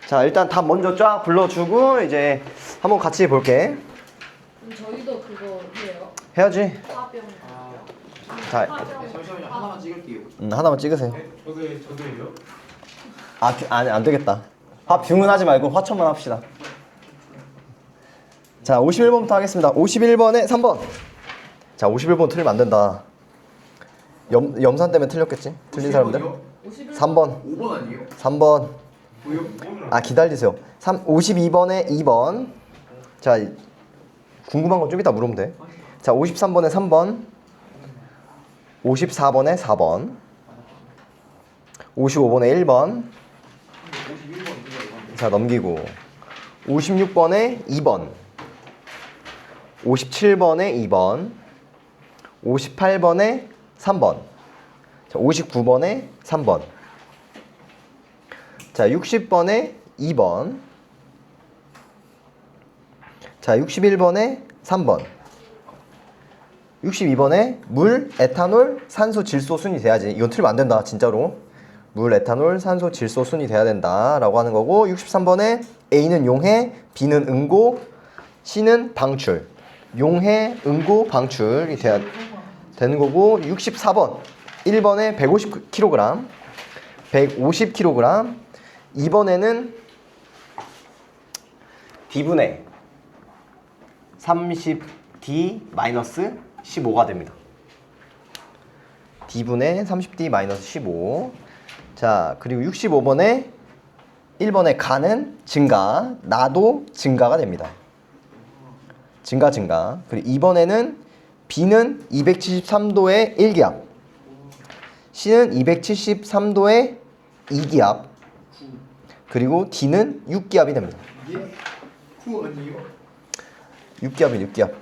자, 일단 답 먼저 쫙 불러주고 이제 한번 같이 볼게. 그럼 저희도 그거 해요? 해야지. 화병. 자, 잠시만요. 하나만 찍을게요. 하나만 찍으세요. 저도예요? 아니, 안 되겠다. 화병은 하지 말고 화천만 합시다. 자, 51번부터 하겠습니다. 51번에 3번. 자, 51번 틀리면 안 된다. 염산 때문에 틀렸겠지? 틀린 사람들? 3번. 5번 아니에요? 3번. 뭐요? 아, 기다리세요. 52번에 2번. 자, 궁금한 건 좀 이따 물으면 돼. 자, 53번에 3번. 54번에 4번. 55번에 1번. 자, 넘기고. 56번에 2번. 57번에 2번. 58번에 3번. 자, 59번에 3번. 자, 60번에 2번. 자, 61번에 3번. 62번에 물, 에탄올, 산소, 질소 순이 돼야지. 이건 틀리면 안 된다, 진짜로. 물, 에탄올, 산소, 질소 순이 돼야 된다 라고 하는 거고, 63번에 A는 용해, B는 응고, C는 방출. 용해, 응고, 방출이 돼야 되는 거고, 64번 1번에 150kg, 150kg. 2번에는 D분의 30D-15가 됩니다. D분의 30D-15. 자, 그리고 65번에 1번에 가는 증가, 나도 증가가 됩니다. 증가. 그리고 2번에는 B는 273도의 1기압, C는 273도의 2기압, 그리고 D는 6기압이 됩니다. 이게 후 아니에요? 6기압.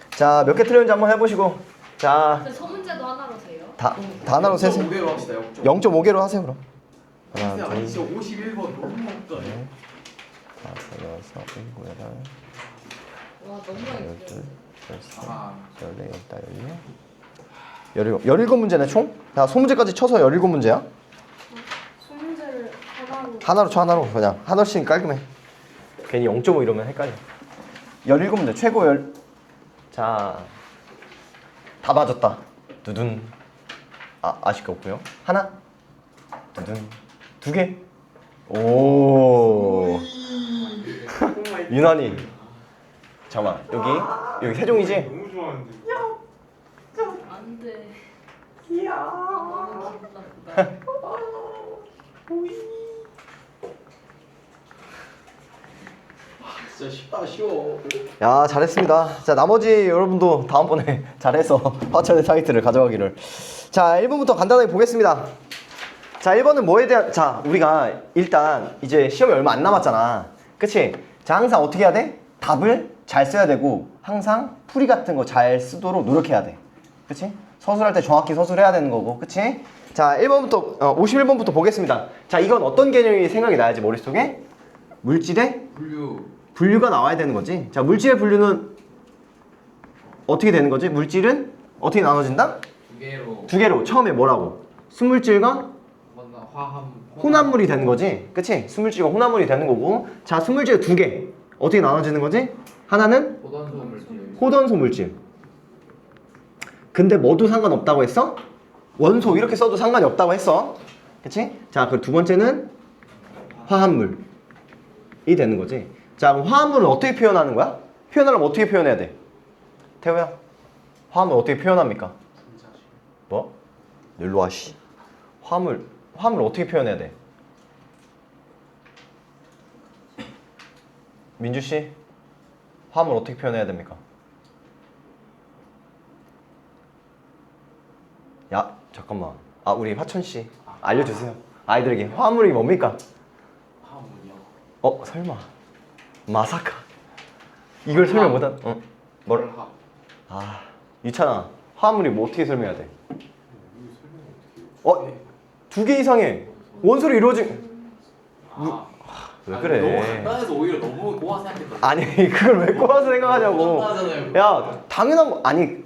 자, 몇 개 틀렸는지 한번 해보시고. 자, 그 소문제도 하나로 세요? 다 하나로 세세요. 5개로 합시다. 0.5개로 하세요, 그럼. 하나, 둘, 아니 진짜 51번 너무 없다. 다섯, 여섯, 일곱, 여덟, 와 너무 많이 열둘, 틀렸네. 열세, 아. 열네, 열다, 열일곱. 17문제네, 총? 자, 소문제까지 쳐서 17문제야? 소문제를 하나로. 하나로 쳐, 하나로. 그냥. 하나씩 깔끔해. 괜히 0.5 이러면 헷갈려. 17문제, 최고 자, 다 맞았다. 두둔. 아쉽게 없고요. 하나. 두둔. 2개. 오. 유난히. 잠깐만, 여기 세종이지? 너무 좋아하는데. 안 돼. 너무 기분 나쁘다. 진짜 쉽다 쉬워. 야, 잘했습니다. 자, 나머지 여러분도 다음번에 잘해서 화천의 타이틀을 가져가기를. 자, 1번부터 간단하게 보겠습니다. 자, 1번은 뭐에 대한, 자, 우리가 일단 이제 시험이 얼마 안 남았잖아. 그치? 자, 항상 어떻게 해야 돼? 답을 잘 써야 되고, 항상 풀이 같은 거 잘 쓰도록 노력해야 돼. 그치? 서술할 때 정확히 서술해야 되는 거고, 그치? 자, 1번부터, 51번부터 보겠습니다. 자, 이건 어떤 개념이 생각이 나야지, 머릿속에? 물질의 분류가 나와야 되는 거지. 자, 물질의 분류는 어떻게 되는 거지? 물질은 어떻게 나눠진다? 2개로. 2개로. 처음에 뭐라고? 순물질과 화합. 혼합물이 되는 거지. 그치? 순물질과 혼합물이 되는 거고. 자, 순물질 2개. 어떻게 나눠지는 거지? 하나는 고단소 물질. 호전소 물질. 근데 뭐도 상관없다고 했어? 원소 이렇게 써도 상관이 없다고 했어. 그치? 자, 그 두 번째는 화합물이 되는 거지. 자, 그럼 화합물은 어떻게 표현하는 거야? 표현하려면 어떻게 표현해야 돼? 태호야, 화합물 어떻게 표현합니까? 뭐? 일로 와, 씨. 화합물 어떻게 표현해야 돼? 민주씨, 화합물 어떻게 표현해야 됩니까? 야, 잠깐만. 우리 화천씨, 알려주세요. 아이들에게 화합물이 뭡니까? 화합물이요. 설마. 마사카. 이걸 설명 못한, 뭘? 유찬아, 화합물이 뭐 어떻게 설명해야 돼? 2개 이상의 원소로 이루어진. 왜 그래? 너무 간단해서 오히려 너무 고와 생각했거든. 아니, 그걸 왜 꼬아서 생각하냐고. 간단하잖아요. 야, 당연한 거, 아니,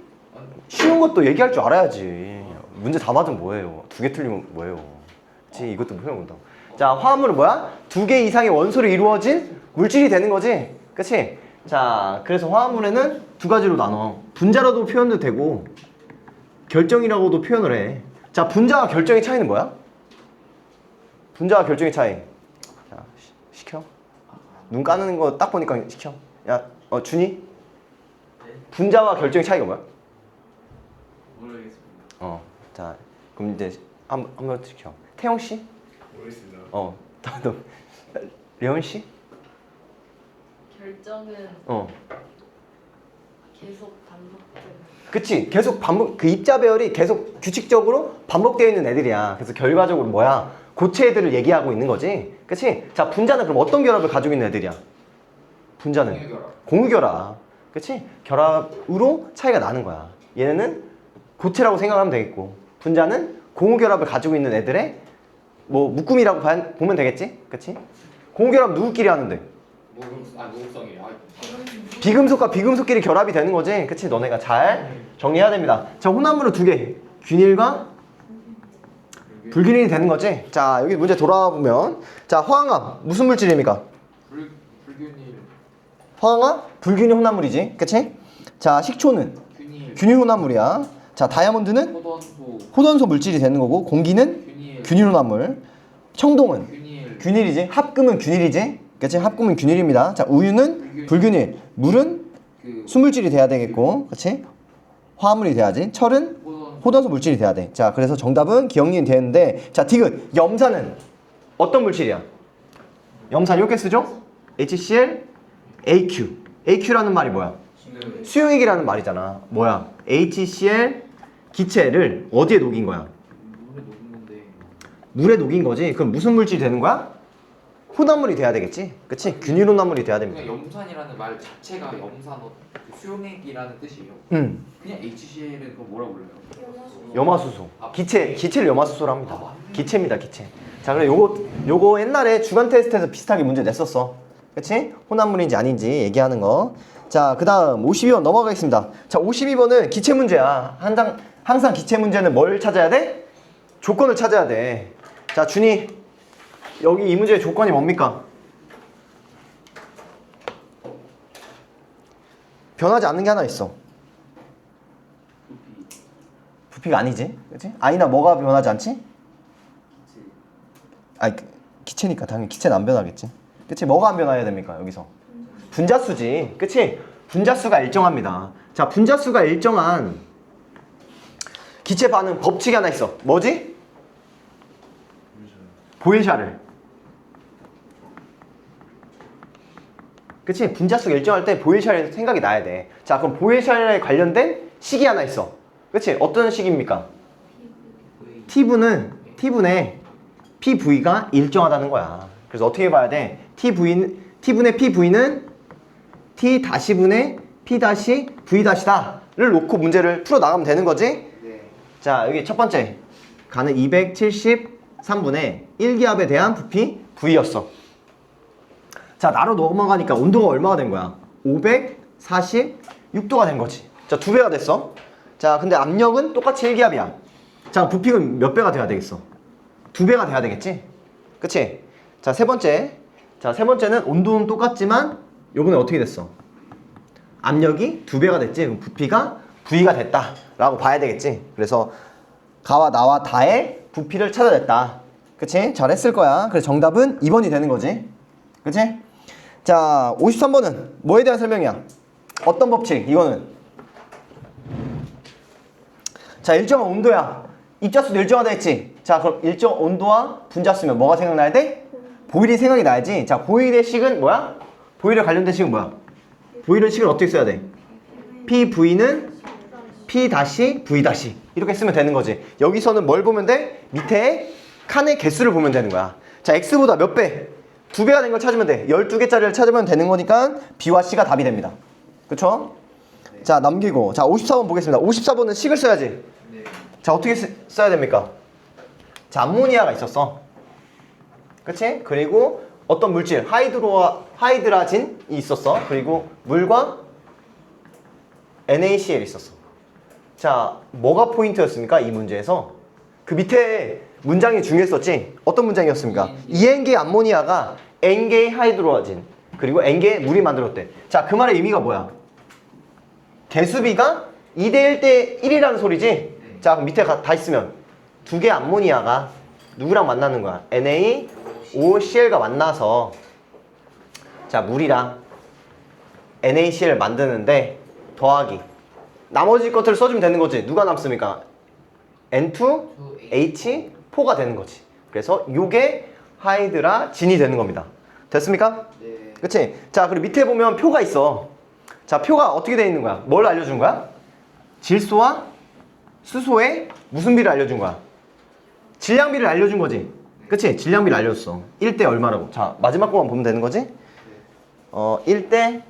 쉬운 것도 얘기할 줄 알아야지. 문제 다 맞으면 뭐예요? 2개 틀리면 뭐예요? 그치, 이것도 표현 못하고. 자, 화합물은 뭐야? 두 개 이상의 원소로 이루어진 물질이 되는 거지. 그치? 자, 그래서 화합물에는 두 가지로 나눠. 분자로도 표현도 되고 결정이라고도 표현을 해. 자, 분자와 결정의 차이는 뭐야? 분자와 결정의 차이. 자, 시켜. 눈 까는 거 딱 보니까 시켜. 야, 준이? 네? 분자와 결정의 차이가 뭐야? 모르겠습니다. 자, 그럼 이제 한번 시켜. 태영 씨? 모르겠습니다. 너, 레온 씨? 결정은 계속 반복되는. 그치, 계속 반복, 그 입자 배열이 계속 규칙적으로 반복되어 있는 애들이야. 그래서 결과적으로 뭐야? 고체 애들을 얘기하고 있는 거지. 그치? 자, 분자는 그럼 어떤 결합을 가지고 있는 애들이야? 분자는 공유결합. 공유결합. 그치? 결합으로 차이가 나는 거야. 얘네는 고체라고 생각하면 되겠고, 분자는 공유결합을 가지고 있는 애들의 뭐 묶음이라고 보면 되겠지? 그치? 공유결합 누구끼리 하는데? 무극성이에요. 비금속과 비금속끼리 결합이 되는 거지. 그치? 너네가 잘 정리해야 됩니다. 자, 혼합물은 두 개. 균일과 불균일이 되는 거지. 자, 여기 문제 돌아와 보면, 자, 화항암 무슨 물질입니까? 불균일. 화항암 불균일 혼합물이지. 그치? 자, 식초는 균일. 균일 혼합물이야. 자, 다이아몬드는 호던소. 호던소 물질이 되는 거고, 공기는 균일. 균일 혼합물. 청동은 균일. 균일이지. 합금은 균일이지. 그치? 합금은 균일입니다. 자, 우유는 불균일. 물은 그 수물질이 돼야 되겠고, 그치? 화합물이 돼야지. 철은 호던소 물질이 돼야 돼. 자, 그래서 정답은 기억이 되는데, 자, 디귿. 염산은 어떤 물질이야? 염산 이렇게 쓰죠? HCl, AQ. AQ라는 말이 뭐야? 수용액이라는 말이잖아. 뭐야? HCl 기체를 어디에 녹인 거야? 물에 녹은 건데. 물에 녹인 거지. 그럼 무슨 물질이 되는 거야? 혼합물이 돼야 되겠지. 그치? 균일 혼합물이 돼야 됩니다. 그냥 염산이라는 말 자체가 염산어 수용액이라는 뜻이에요. 그냥 HCl은 그거 뭐라 불러요? 염화수소. 기체를 염화수소로 합니다. 맞네. 기체입니다, 기체. 자, 그래 요거 옛날에 주간 테스트에서 비슷하게 문제 냈었어. 그치? 혼합물인지 아닌지 얘기하는 거. 자, 그 다음 52번 넘어가겠습니다. 자, 52번은 기체 문제야. 항상 기체 문제는 뭘 찾아야 돼? 조건을 찾아야 돼. 자, 준이. 여기 이 문제의 조건이 뭡니까? 변하지 않는 게 하나 있어. 부피가 아니지, 그치? 아니나 뭐가 변하지 않지? 아니, 기체니까 당연히 기체는 안 변하겠지. 그치? 뭐가 안 변해야 됩니까, 여기서? 분자수지, 그치? 분자수가 일정합니다. 자, 분자수가 일정한 기체 반응 법칙이 하나 있어. 뭐지? 보일샤를. 그치? 분자수가 일정할 때 보일샤를 생각이 나야 돼. 자, 그럼 보일샤에 관련된 식이 하나 있어. 그치? 어떤 식입니까? T분의 PV가 일정하다는 거야. 그래서 어떻게 봐야 돼? T분의 PV는 T-분의 P-V-를 놓고 문제를 풀어 나가면 되는 거지? 네. 자, 여기 첫 번째. 가는 273분의 1기압에 대한 부피 V였어. 자, 나로 넘어가니까 온도가 얼마가 된 거야? 546도가 된 거지. 자, 2배가 됐어. 자, 근데 압력은 똑같이 1기압이야. 자, 부피는 몇 배가 돼야 되겠어? 2배가 돼야 되겠지? 그치? 자, 세 번째. 자, 세 번째는 온도는 똑같지만 요번에 어떻게 됐어? 압력이 2배가 됐지? 그럼 부피가 V가 됐다 라고 봐야 되겠지? 그래서 가와 나와 다의 부피를 찾아냈다. 그치? 잘했을 거야. 그래서 정답은 2번이 되는 거지. 그치? 자, 53번은 뭐에 대한 설명이야? 어떤 법칙? 이거는 자, 일정한 온도야. 입자수도 일정하다 했지? 자, 그럼 일정 온도와 분자수면 뭐가 생각나야 돼? 보일이 생각이 나야지. 자, 보일의 식은 뭐야? 보일에 관련된 식은 뭐야? 보일의 식은 어떻게 써야 돼? PV는 P-V- 이렇게 쓰면 되는 거지. 여기서는 뭘 보면 돼? 밑에 칸의 개수를 보면 되는 거야. 자, X보다 몇 배? 2배가 된 걸 찾으면 돼. 12개짜리를 찾으면 되는 거니까 B와 C가 답이 됩니다. 그쵸? 자, 넘기고. 자, 54번 보겠습니다. 54번은 식을 써야지. 네. 자, 어떻게 써야 됩니까? 자, 암모니아가 있었어. 그치? 그리고 어떤 물질, 하이드라진이 있었어. 그리고 물과 NaCl이 있었어. 자, 뭐가 포인트였습니까? 이 문제에서 그 밑에 문장이 중요했었지? 어떤 문장이었습니까? N개의 암모니아가 N개의 하이드로아진 그리고 N개의 물이 만들었대. 자, 그 말의 의미가 뭐야? 개수비가 2대 1대 1이라는 소리지? 자, 그럼 밑에 다 있으면 두 개의 암모니아가 누구랑 만나는 거야? NaOCl가 만나서 자, 물이랑 NaCl 만드는데 더하기 나머지 것들을 써주면 되는 거지. 누가 남습니까? N2H4가 되는 거지. 그래서 요게 하이드라진이 되는 겁니다. 됐습니까? 네. 그치? 자, 그리고 밑에 보면 표가 있어. 자, 표가 어떻게 되어 있는 거야? 뭘 알려준 거야? 질소와 수소의 무슨 비를 알려준 거야? 질량비를 알려준 거지. 그치? 질량비를 알려줬어. 1대 얼마라고. 자, 마지막 거만 보면 되는 거지? 1대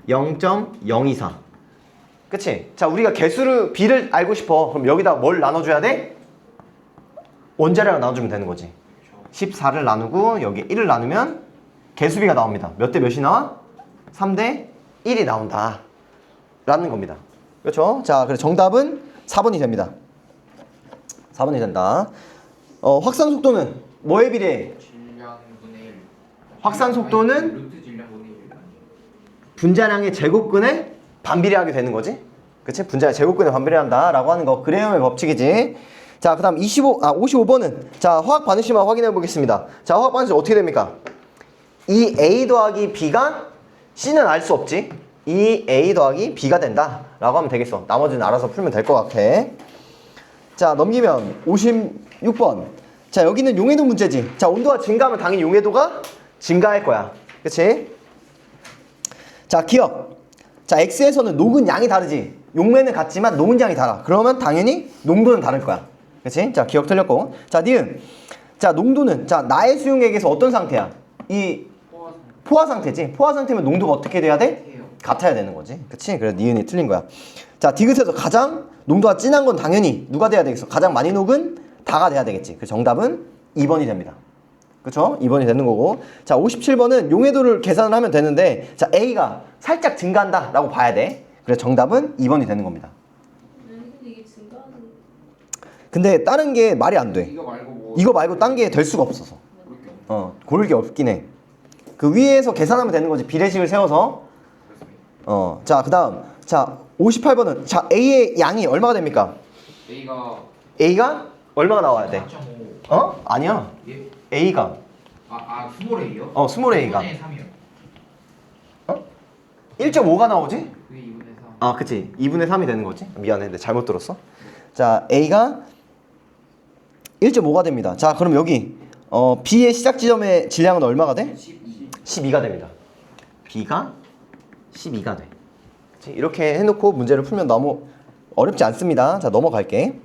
0.024. 그치? 자, 우리가 개수를 비를 알고 싶어. 그럼 여기다 뭘 나눠줘야 돼? 원자량을 나눠주면 되는 거지. 14를 나누고 여기 1을 나누면 개수비가 나옵니다. 몇 대 몇이 나와? 3대 1이 나온다 라는 겁니다. 그렇죠? 자, 그래서 정답은 4번이 됩니다. 4번이 된다. 확산 속도는 뭐에 비례해? 질량 분의 1. 확산 속도는 루트 질량 분의 1 아니에요? 분자량의 제곱근에 반비례하게 되는 거지. 그치? 분자의 제곱근에 반비례한다 라고 하는 거 그레이엄의 법칙이지. 자, 그 다음 55번은 자, 화학 반응식만 확인해 보겠습니다. 자, 화학 반응식 어떻게 됩니까? 이 A 더하기 B가 C는 알 수 없지. 이 A 더하기 B가 된다 라고 하면 되겠어. 나머지는 알아서 풀면 될 것 같아. 자, 넘기면 56번. 자, 여기는 용해도 문제지. 자, 온도가 증가하면 당연히 용해도가 증가할 거야. 그치? 자, 기억. 자, X에서는 녹은 양이 다르지. 용매는 같지만 녹은 양이 달라. 그러면 당연히 농도는 다를 거야. 그치? 자, 기억 틀렸고. 자, 니은. 자, 농도는 자, 나의 수용액에서 어떤 상태야? 이 포화 상태지. 포화 상태면 농도가 어떻게 돼야 돼? 같아야 되는 거지. 그치? 그래서 니은이 틀린 거야. 자, 디귿에서 가장 농도가 진한 건 당연히 누가 돼야 되겠어? 가장 많이 녹은 다가 돼야 되겠지. 그 정답은 2번이 됩니다. 그쵸? 2번이 되는 거고. 자, 57번은 용해도를 계산을 하면 되는데 자, A가 살짝 증가한다 라고 봐야 돼. 그래서 정답은 2번이 되는 겁니다. 근데 이게 증가하는 근데 다른 게 말이 안 돼. 이거 말고 뭐 딴 게 될 수가 없어서. 고를 게 없나? 고를 게 없긴 해. 그 위에서 계산하면 되는 거지. 비례식을 세워서. 그렇습니다. 자, 그 다음. 자, 58번은 자, A의 양이 얼마가 됩니까? A가 얼마가 나와야 돼? 4.5. 아니야. 예? A가. 스몰 A요? 스몰 A가. 3이요. 1.5가 나오지? 그게 2분의 3. 그치. 2분의 3이 되는 거지. 미안해. 내가 잘못 들었어. 자, A가 1.5가 됩니다. 자, 그럼 여기 B의 시작 지점의 질량은 얼마가 돼? 12. 12가 됩니다. B가 12가 돼. 그치? 이렇게 해놓고 문제를 풀면 너무 어렵지 않습니다. 자, 넘어갈게.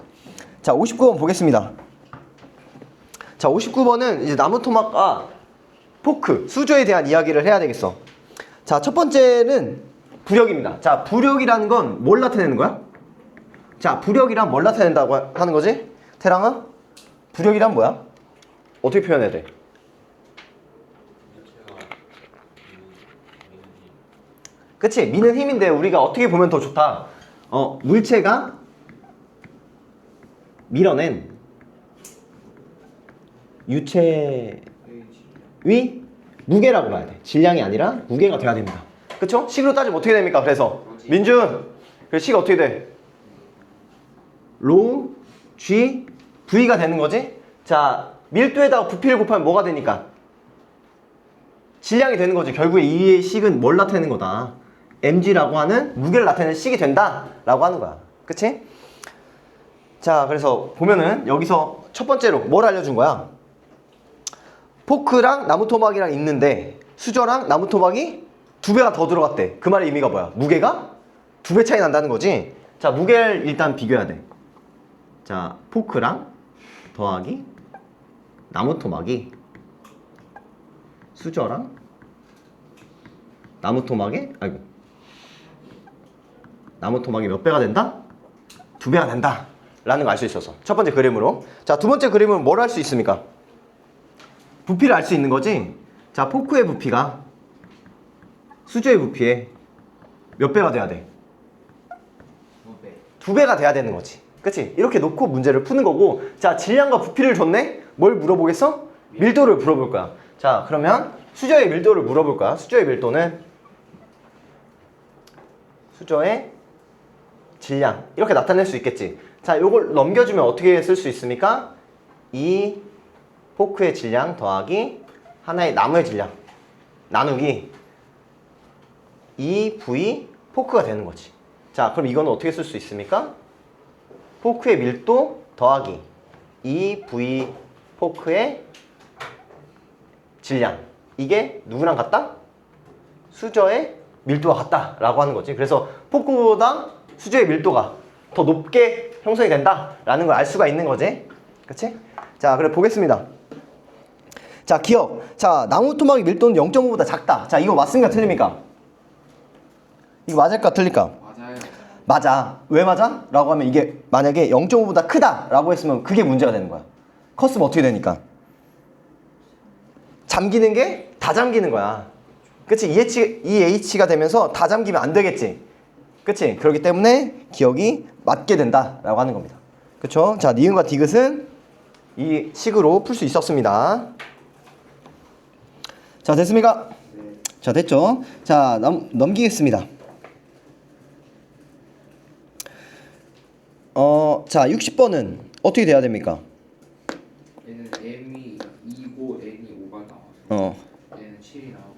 자, 59번 보겠습니다. 자, 59번은 이제 나무 토막과 포크, 수조에 대한 이야기를 해야 되겠어. 자, 첫 번째는 부력입니다. 자, 부력이라는 건 뭘 나타내는 거야? 자, 부력이란 뭘 나타낸다고 하는 거지? 태랑아? 부력이란 뭐야? 어떻게 표현해야 돼? 그치? 미는 힘인데 우리가 어떻게 보면 더 좋다. 물체가 밀어낸 유체의 무게라고 봐야 돼. 질량이 아니라 무게가 돼야 됩니다. 그쵸? 식으로 따지면 어떻게 됩니까? 그래서 민준, 그 식 어떻게 돼? 로 G V가 되는 거지? 자, 밀도에다가 부피를 곱하면 뭐가 되니까? 질량이 되는 거지. 결국에 이 식은 뭘 나타내는 거다? mg라고 하는 무게를 나타내는 식이 된다 라고 하는 거야. 그치? 자, 그래서 보면은 여기서 첫 번째로 뭘 알려준 거야? 포크랑 나무 토막이랑 있는데 수저랑 나무 토막이 2배가 더 들어갔대. 그 말의 의미가 뭐야? 무게가 2배 차이 난다는 거지. 자, 무게를 일단 비교해야 돼. 자, 포크랑 더하기 나무 토막이 수저랑 나무 토막에 나무 토막이 몇 배가 된다? 2배가 된다 라는 걸 알 수 있어서 첫 번째 그림으로. 자, 두 번째 그림은 뭘 할 수 있습니까? 부피를 알 수 있는 거지. 자, 포크의 부피가 수저의 부피에 몇 배가 돼야 돼? 2배가 돼야 되는 거지. 그치? 이렇게 놓고 문제를 푸는 거고, 자, 질량과 부피를 줬네? 뭘 물어보겠어? 밀도를 물어볼 거야. 자, 그러면 수저의 밀도를 물어볼 거야. 수저의 밀도는 수저의 질량 이렇게 나타낼 수 있겠지. 자, 요걸 넘겨주면 어떻게 쓸 수 있습니까? 이 포크의 질량 더하기 하나의 나무의 질량 나누기 이 V 포크가 되는 거지. 자, 그럼 이거는 어떻게 쓸 수 있습니까? 포크의 밀도 더하기 이 V 포크의 질량, 이게 누구랑 같다? 수저의 밀도가 같다 라고 하는 거지. 그래서 포크보다 수저의 밀도가 더 높게 형성이 된다 라는 걸 알 수가 있는 거지. 그치? 자, 그래 보겠습니다. 자, 기억. 자, 나무 토막의 밀도는 0.5보다 작다. 자, 이거 맞습니까? 틀립니까? 이거 맞을까? 틀릴까? 맞아요. 맞아. 왜 맞아? 라고 하면 이게 만약에 0.5보다 크다 라고 했으면 그게 문제가 되는 거야. 컸으면 어떻게 되니까? 잠기는 게 다 잠기는 거야. 그치? EH가 되면서 다 잠기면 안 되겠지. 그치? 그렇기 때문에 기억이 맞게 된다 라고 하는 겁니다. 그쵸? 자, 니은과 디귿은 이 식으로 풀 수 있었습니다. 자, 됐습니까? 자, 됐죠? 자, 넘기겠습니다. 자, 60번은 어떻게 돼야 됩니까? 얘는 M이 2고 N이 5가 나와서 얘는 7이 나오고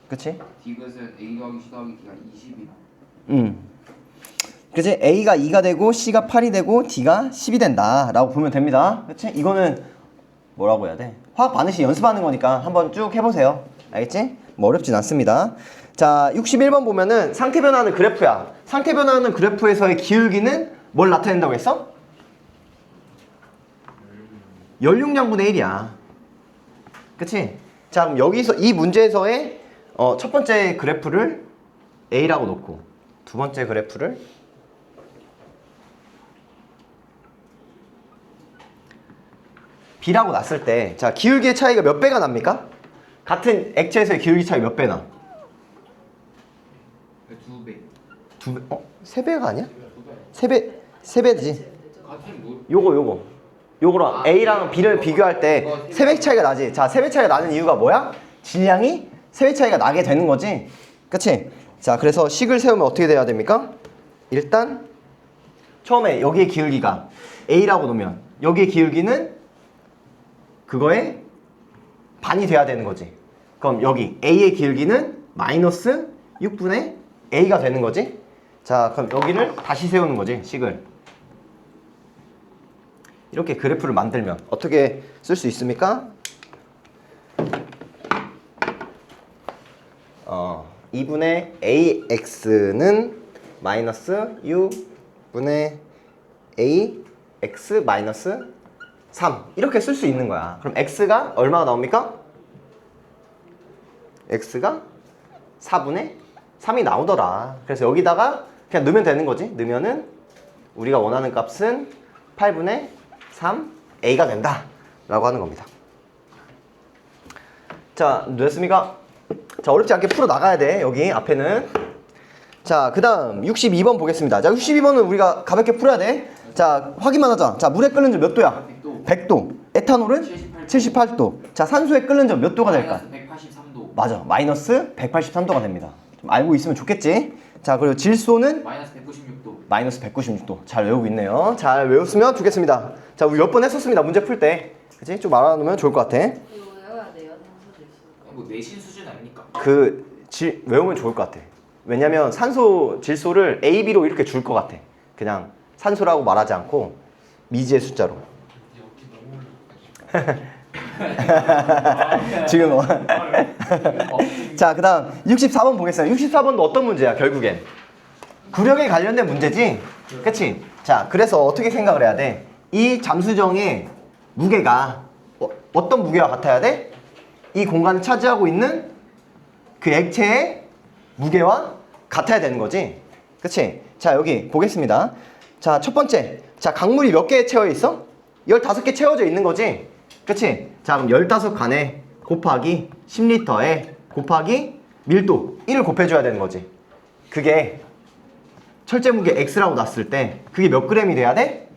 그치? 디귿은 A 더하기 C 더하기 D가 20이 나와. 그치? A가 2가 되고 C가 8이 되고 D가 10이 된다 라고 보면 됩니다. 그치? 이거는 뭐라고 해야 돼? 화학 반응식 연습하는 거니까 한번 쭉 해보세요. 알겠지? 뭐 어렵진 않습니다. 자, 61번 보면은 상태 변화하는 그래프야. 상태 변화하는 그래프에서의 기울기는 뭘 나타낸다고 했어? 연륙량분의 1이야. 그치? 자, 그럼 여기서 이 문제에서의 첫 번째 그래프를 A라고 놓고 두 번째 그래프를 B라고 놨을 때, 자, 기울기의 차이가 몇 배가 납니까? 같은 액체에서의 기울기 차이 몇 배 나? 2배. 두 배? 세 배가 아니야? 세 배지. 같은 뭐? 요거랑 A랑 B를 비교할 때 세 배 차이가 나지. 자, 세 배 차이가 나는 이유가 뭐야? 질량이 세 배 차이가 나게 되는 거지. 그치? 자, 그래서 식을 세우면 어떻게 돼야 됩니까? 일단 처음에 여기의 기울기가 A라고 놓으면 여기의 기울기는 그거의 반이 돼야 되는 거지. 그럼 여기 A의 기울기는 마이너스 6분의 A가 되는 거지. 자, 그럼 여기를 다시 세우는 거지, 식을. 이렇게 그래프를 만들면 어떻게 쓸 수 있습니까? 2분의 AX는 마이너스 U분의 AX 마이너스 3 이렇게 쓸 수 있는 거야. 그럼 X가 얼마가 나옵니까? X가 4분의 3이 나오더라. 그래서 여기다가 그냥 넣으면 되는 거지. 넣으면은 우리가 원하는 값은 8분의 3 A가 된다 라고 하는 겁니다. 자, 됐습니까? 자, 어렵지 않게 풀어 나가야 돼. 여기 앞에는. 자, 그 다음 62번 보겠습니다. 자, 62번은 우리가 가볍게 풀어야 돼. 자, 확인만 하자. 자, 물에 끓는 점 몇 도야? 100도. 에탄올은 78도. 자, 산소에 끓는 점 몇 도가 될까? 마이너스 183도. 맞아. 마이너스 183도가 됩니다. 좀 알고 있으면 좋겠지? 자, 그리고 질소는 마이너스 196도. 마이너스 196도. 잘 외우고 있네요. 잘 외웠으면 좋겠습니다. 자, 우리 몇 번 했었습니다. 문제 풀 때. 그치? 좀 알아놓으면 좋을 것 같아. 이거 외워야 돼요. 산소 질소. 뭐 내신 수준 아닙니까? 외우면 좋을 것 같아. 왜냐면 산소 질소를 A, B로 이렇게 줄 것 같아. 그냥 산소라고 말하지 않고 미지의 숫자로. 지금 자, 그 다음 64번 보겠습니다. 64번도 어떤 문제야 결국엔? 구력에 관련된 문제지? 그치? 자, 그래서 어떻게 생각을 해야 돼? 이 잠수정의 무게가 어떤 무게와 같아야 돼? 이 공간을 차지하고 있는 그 액체의 무게와 같아야 되는 거지. 그치? 자, 여기 보겠습니다. 자, 첫 번째. 자, 강물이 몇 개 채워 있어? 15개 채워져 있는 거지. 그치? 자, 그럼 15칸에 곱하기 10리터에 곱하기 밀도 1을 곱해줘야 되는 거지. 그게 철제 무게 X라고 놨을 때 그게 몇 g이 돼야 돼?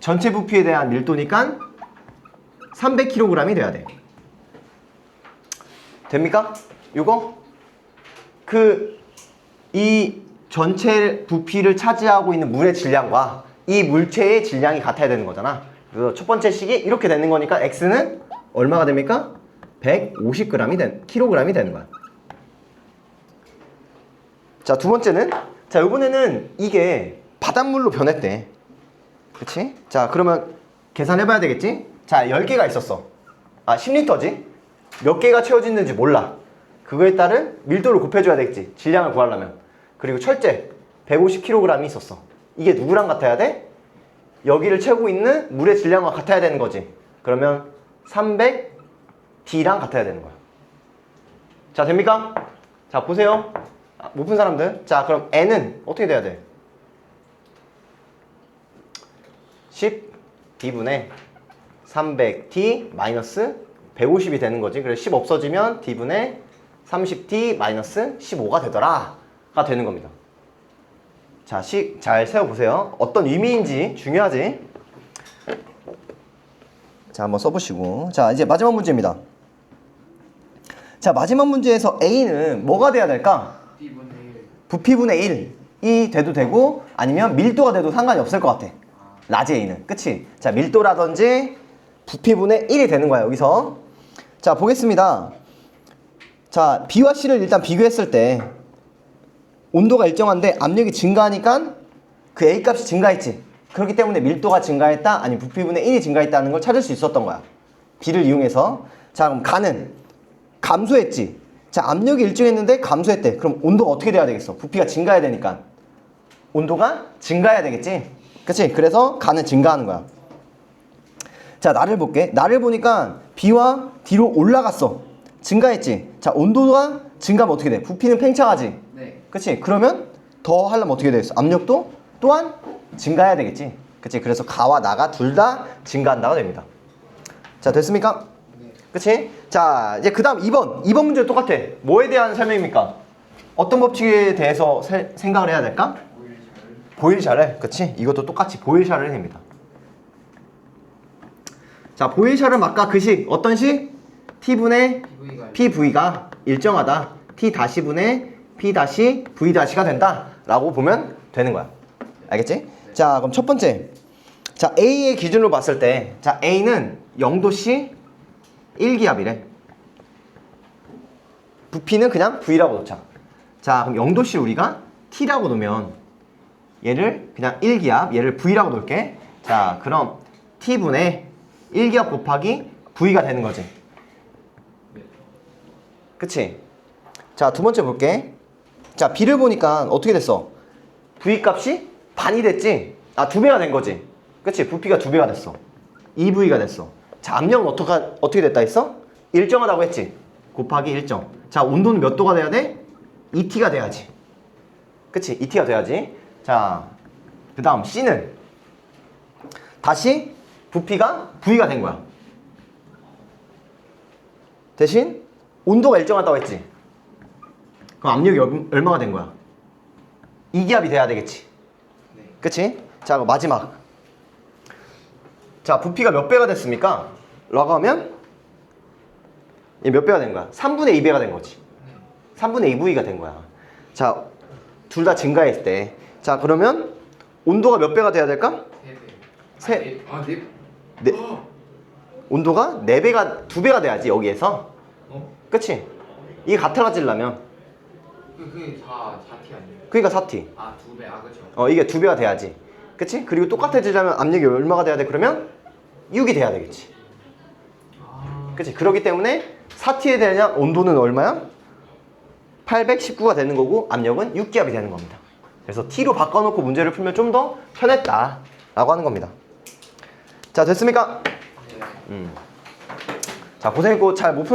전체 부피에 대한 밀도니까 300kg이 돼야 돼. 됩니까? 요거? 이 전체 부피를 차지하고 있는 물의 질량과 이 물체의 질량이 같아야 되는 거잖아. 그래서 첫 번째 식이 이렇게 되는 거니까 X는 얼마가 됩니까? 150kg이 되는 거야. 자, 두 번째는, 자, 요번에는 이게 바닷물로 변했대. 그치? 자, 그러면 계산해봐야 되겠지? 자, 10개가 있었어. 아, 10리터지? 몇 개가 채워지는지 몰라. 그거에 따른 밀도를 곱해줘야 되겠지. 질량을 구하려면. 그리고 철제 150kg이 있었어. 이게 누구랑 같아야 돼? 여기를 채우고 있는 물의 질량과 같아야 되는 거지. 그러면 300D랑 같아야 되는 거야. 자, 됩니까? 자, 보세요. 못 푼 사람들. 자, 그럼 N은 어떻게 돼야 돼? 10D분의 300D 마이너스 150이 되는 거지. 그래서 10 없어지면 D분의 30D 마이너스 15가 되더라. 가 되는 겁니다. 자, 식 잘 세워보세요. 어떤 의미인지 중요하지? 자, 한번 써보시고. 자, 이제 마지막 문제입니다. 자, 마지막 문제에서 A는 뭐가 돼야 될까? B분의 1. 부피분의 1이 돼도 되고 아니면 밀도가 돼도 상관이 없을 것 같아. 라지 A는. 그치? 자, 밀도라든지 부피분의 1이 되는 거야, 여기서. 자, 보겠습니다. 자, B와 C를 일단 비교했을 때 온도가 일정한데 압력이 증가하니까 그 A 값이 증가했지. 그렇기 때문에 밀도가 증가했다, 아니 부피분의 1이 증가했다는 걸 찾을 수 있었던 거야. B를 이용해서. 자, 그럼 가는 감소했지. 자, 압력이 일정했는데 감소했대. 그럼 온도가 어떻게 돼야 되겠어? 부피가 증가해야 되니까 온도가 증가해야 되겠지. 그치? 그래서 가는 증가하는 거야. 자, 나를 볼게. 나를 보니까 B와 D로 올라갔어. 증가했지. 자, 온도가 증가하면 어떻게 돼? 부피는 팽창하지. 네. 그치? 그러면 더 하려면 어떻게 되겠어? 압력도 또한 증가해야 되겠지. 그치? 그래서 가와 나가 둘 다 증가한다가 됩니다. 자, 됐습니까? 네. 그치? 자, 이제 그 다음 2번 문제 똑같아. 뭐에 대한 설명입니까? 어떤 법칙에 대해서 생각을 해야 될까? 보일샤를. 그치? 이것도 똑같이 보일샤를 됩니다. 자, 보일샤를 아까 그 식, 어떤 식? T분의 PV가 일정하다. T-분의 P-V-가 된다 라고 보면 되는 거야. 알겠지? 자, 그럼 첫 번째. 자, A의 기준으로 봤을 때, 자, A는 0도씨 1기압이래. 부피는 그냥 V라고 놓자. 자, 그럼 0도씨 우리가 T라고 놓으면 얘를 그냥 1기압, 얘를 V라고 놓을게. 자, 그럼 T분의 1기압 곱하기 V가 되는 거지. 그치? 자, 두 번째 볼게. 자, B를 보니까 어떻게 됐어? V 값이 반이 됐지? 아, 2배가 된 거지. 그치? 부피가 2배가 됐어. 2V가 됐어. 자, 압력은 어떻게 됐다 했어? 일정하다고 했지? 곱하기 일정. 자, 온도는 몇 도가 돼야 돼? 2T가 돼야지. 그치? 2T가 돼야지. 자, 그 다음 C는 다시 부피가 V가 된 거야. 대신 온도가 일정하다고 했지? 그럼 압력이 얼마가 된 거야? 2기압이 돼야 되겠지. 네. 그치? 자, 그럼 마지막. 자, 부피가 몇 배가 됐습니까? 라고 하면 얘 몇 배가 된 거야? 3분의 2배가 된 거지. 3분의 2V가 된 거야. 자, 둘 다 증가했을 때. 자, 그러면 온도가 몇 배가 돼야 될까? 3배. 네. 온도가 4배가, 2배가 돼야지, 여기에서. 그치? 이게 같아지려면. 그게 4T 아니에요? 그러니까 4T. 아, 2배. 아, 그쵸. 이게 2배가 돼야지. 그치? 그리고 똑같아지려면 압력이 얼마가 돼야 돼? 그러면 6이 돼야 되겠지. 그치? 그렇기 때문에 4T에 대한 온도는 얼마야? 819가 되는 거고 압력은 6기압이 되는 겁니다. 그래서 T로 바꿔놓고 문제를 풀면 좀 더 편했다 라고 하는 겁니다. 자, 됐습니까? 자, 고생했고 잘 못 푼